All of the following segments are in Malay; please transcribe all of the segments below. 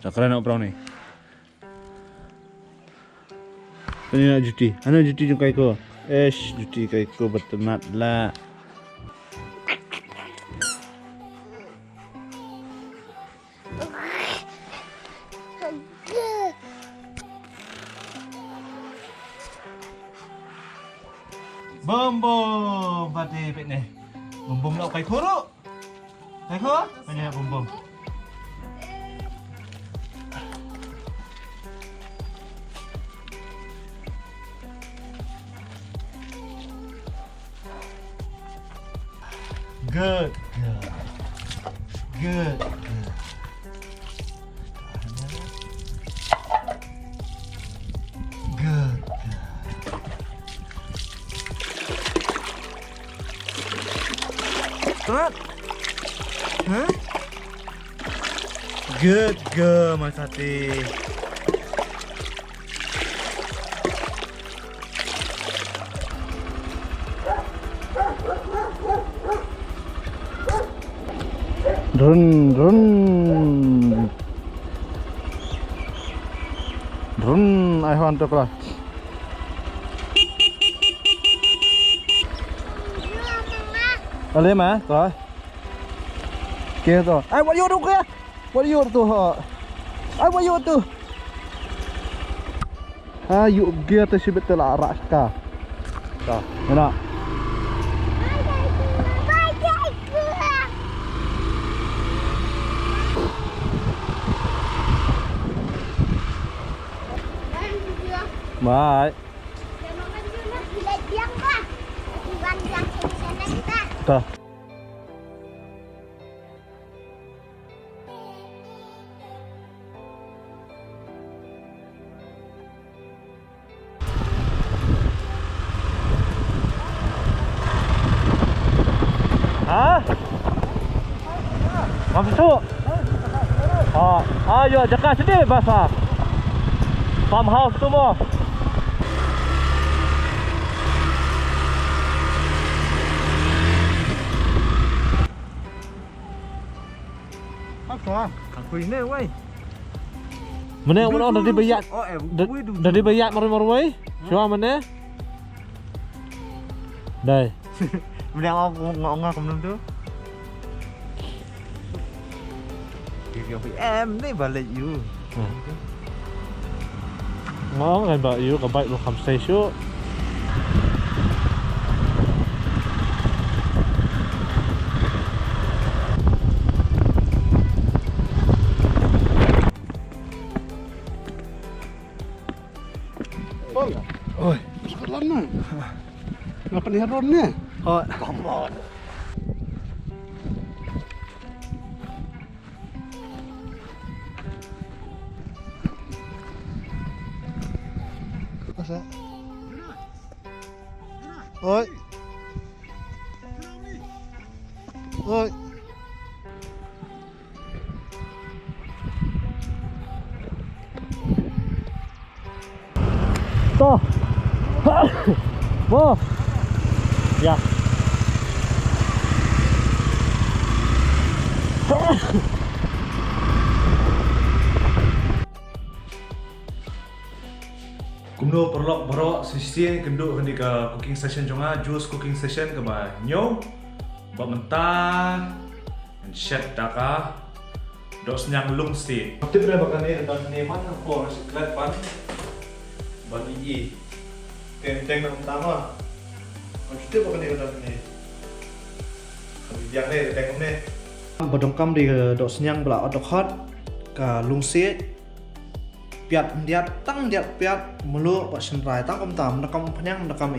Sekarang nak berapa ni? Ini nak cuti. Mana cuti jumpa iko? Cuti iko bertemat lah. Bom pati pet ni. Bom nak kai khoro. Kai kho? Banyak bom. Good. What? Huh? Good girl, my Tati. Run, I want to class. Lên mà, rồi. Kia rồi. Ai bỏ vô đâu kia? Bỏ vô tu họ. Ai bỏ vô tu? Ayo kia tu sibet la raka. Dah, mana? Baik. Dah. Hah? Masuk. Ayo jaga sini basah. Farmhouse tu mo. Aku ini wei. Mana orang dari bayat? Dari bayat maru-maru wei. Siapa mana? Đây. Mình đang ngon không tu. Kiểu bị em đấy bà lại yêu. Ngon anh bà yêu cả bậy luôn không say số. Ôi, sốt lắm nè. Ngapa ni haron ni? Oh, kompor. Apa? Oi. Oi. Toh. Wow. Ya. Kumno perlok borok sisi genduk ke cooking session jonga juice cooking session ke ba nyo ba mentah and shet daka Dohsniang Lungsiej. Tip dah bakal ni dan ni mana ko siklet pan ban i teng nak utama. Kita bakal ni dan ni. Yang ni tengok ni. Berdongkam di Dohsniang bela odok hot ke Lungsiej. Piat dia tang dia piat melu pak senrai tang kom tam nakam penyang nakam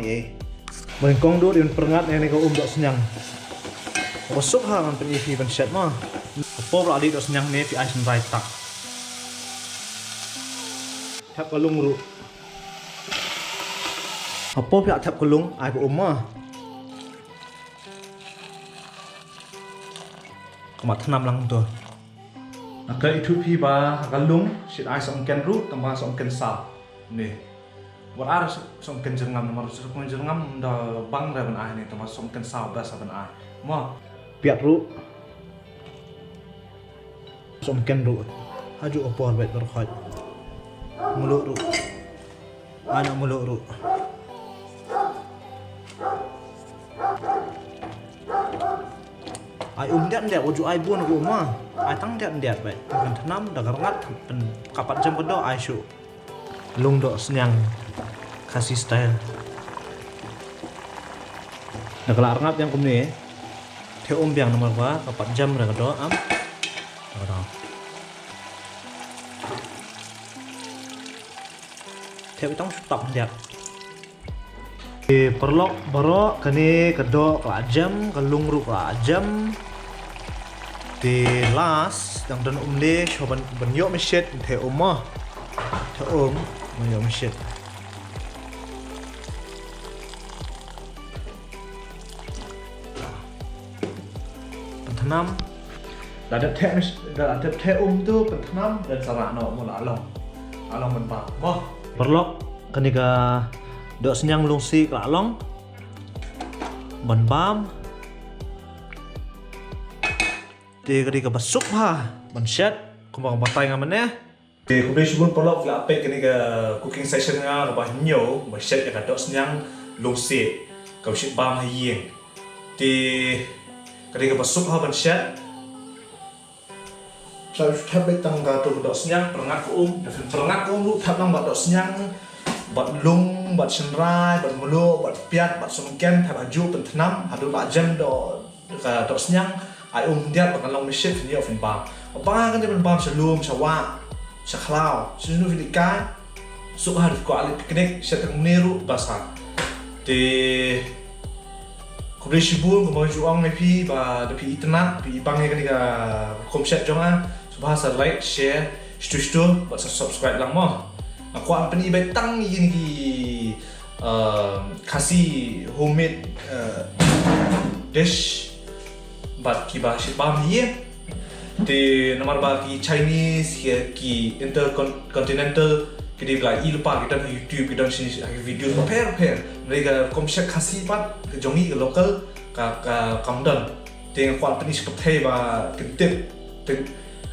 Bengkong do di perengat ni ko Dohsniang. Rusuk ha man pen pen shet mah. Apa bela di Dohsniang ni pi senrai tak. Tap kalung ru. Apa pihak tap kalung ai bu mah. Kemat tanam lang tu. Agak itu pi ba kalung sit ai somken ru tambah somken sa. Ni. Buat ar somken jengam nomor somken jengam dah bang dah ben ai ni tambah somken sa bahasa ben ai. Mah pihak ru somken ru. haju opor bet berkhot muluk ru anak muluk ru ai dia waju ai buan aku mah ai tang dia bet kan tanam dah gerat kapat jam bedo ai syu lung Dohsniang Khasi style dah kelar ngap yang kumni theo biang nomor wa kapat jam dah gedo am dah theo itong stop dia perlok baro kani kedok lajam kalung ru lajam di las yang dan umle shoban benyo meshet the umah the benyo meshet pentanam ada the tu pentanam dan sarakno mula along menpa moh perlok kani ka Dohsniang Lungsiej lalong ban bam de kadi ka basuk ha ban shet kumbang batai ngamane de kubi subun polok la pe kani ka cooking session nga ba nyo ba shet ka Dohsniang Lungsiej ka shit bam ha yin de kadi ka basuk ha ban shet sa thap be tang ga tu Dohsniang perangat ku lu thap nang ba Dohsniang bat lung, bat senrai, bat mulu, bat piat, bat sungken, thap aju pentanam, hadu lajam do Dohsniang, ai dia bakal long mesyet ni ofin bam. Apa kan dia bam selum, sawa, saklau, sunu fidikai, suk harus ko alit piknik, seteng meru basah. Di kubrishibul ko juang pi ba de pi internet, pi bang kan dia komset jonga, subhasa like, share, stu, bat subscribe lang mo. Aku akan pergi betang ini Khasi homemade dish bat ki ba shit bam hier di nomor ba ki Chinese ki intercontinental ki dia i lupa kita di YouTube kita sini video pair mereka komset Khasi pat ke jongi ke local ka kamdan dengan kuat penis ketai ba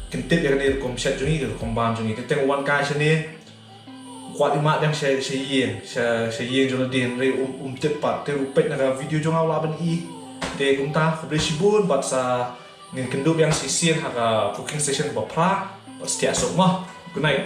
kentip yang dia komset jongi ke kombam jongi kita wan kai sini kuat imat yang saya jono din re tepat te upet naga video jong awla ban I de kumta khabrisibun bat sa ngin kenduk yang sisir haga cooking session ba pra bat setiap sok mah good night.